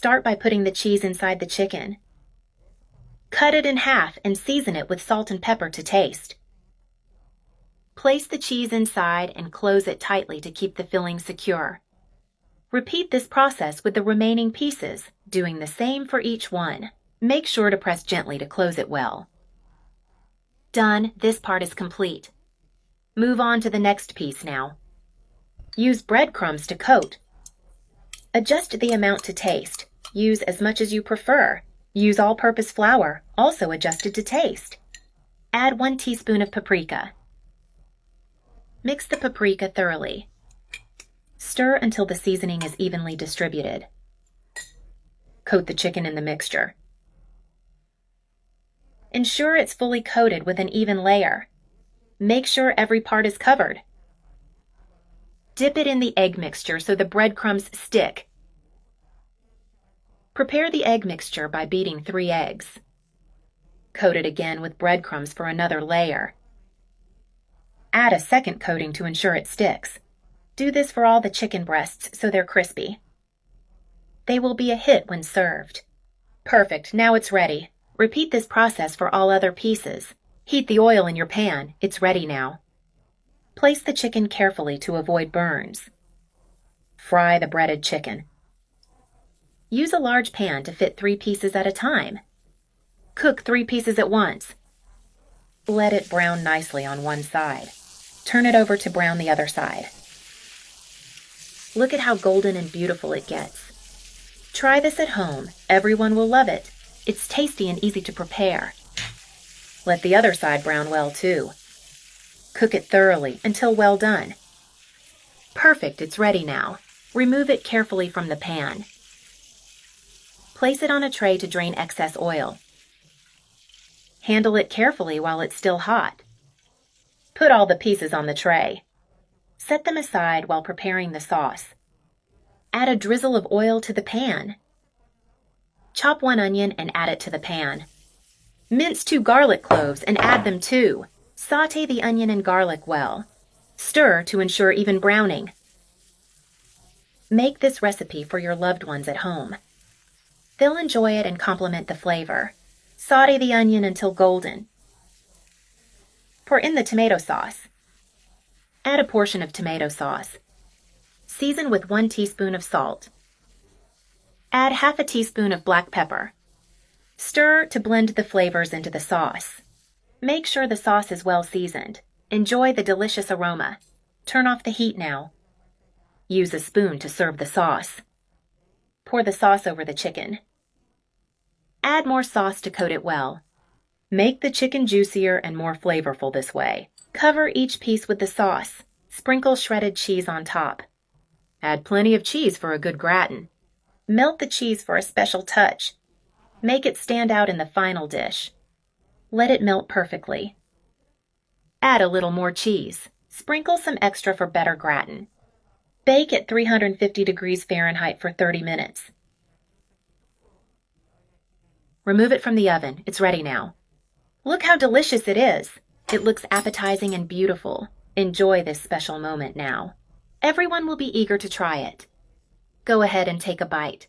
Start by putting the cheese inside the chicken. Cut it in half and season it with salt and pepper to taste. Place the cheese inside and close it tightly to keep the filling secure. Repeat this process with the remaining pieces, doing the same for each one. Make sure to press gently to close it well. Done, this part is complete. Move on to the next piece now. Use breadcrumbs to coat. Adjust the amount to taste. Use as much as you prefer. Use all-purpose flour, also adjusted to taste. Add 1 teaspoon of paprika. Mix the paprika thoroughly. Stir until the seasoning is evenly distributed. Coat the chicken in the mixture. Ensure it's fully coated with an even layer. Make sure every part is covered. Dip it in the egg mixture so the breadcrumbs stick. Prepare the egg mixture by beating 3 eggs. Coat it again with breadcrumbs for another layer. Add a second coating to ensure it sticks. Do this for all the chicken breasts so they're crispy. They will be a hit when served. Perfect, now it's ready. Repeat this process for all other pieces. Heat the oil in your pan. It's ready now. Place the chicken carefully to avoid burns. Fry the breaded chicken. Use a large pan to fit 3 pieces at a time. Cook 3 pieces at once. Let it brown nicely on one side. Turn it over to brown the other side. Look at how golden and beautiful it gets. Try this at home. Everyone will love it. It's tasty and easy to prepare. Let the other side brown well too. Cook it thoroughly until well done. Perfect, it's ready now. Remove it carefully from the pan. Place it on a tray to drain excess oil. Handle it carefully while it's still hot. Put all the pieces on the tray. Set them aside while preparing the sauce. Add a drizzle of oil to the pan. Chop 1 onion and add it to the pan. Mince 2 garlic cloves and add them too. Sauté the onion and garlic well. Stir to ensure even browning. Make this recipe for your loved ones at home. They'll enjoy it and complement the flavor. Sauté the onion until golden. Pour in the tomato sauce. Add a portion of tomato sauce. Season with 1 teaspoon of salt. Add half a teaspoon of black pepper. Stir to blend the flavors into the sauce. Make sure the sauce is well seasoned. Enjoy the delicious aroma. Turn off the heat now. Use a spoon to serve the sauce. Pour the sauce over the chicken. Add more sauce to coat it well. Make the chicken juicier and more flavorful this way. Cover each piece with the sauce. Sprinkle shredded cheese on top. Add plenty of cheese for a good gratin. Melt the cheese for a special touch. Make it stand out in the final dish. Let it melt perfectly. Add a little more cheese. Sprinkle some extra for better gratin. Bake at 350 degrees Fahrenheit for 30 minutes. Remove it from the oven. It's ready now. Look how delicious it is. It looks appetizing and beautiful. Enjoy this special moment now. Everyone will be eager to try it. Go ahead and take a bite.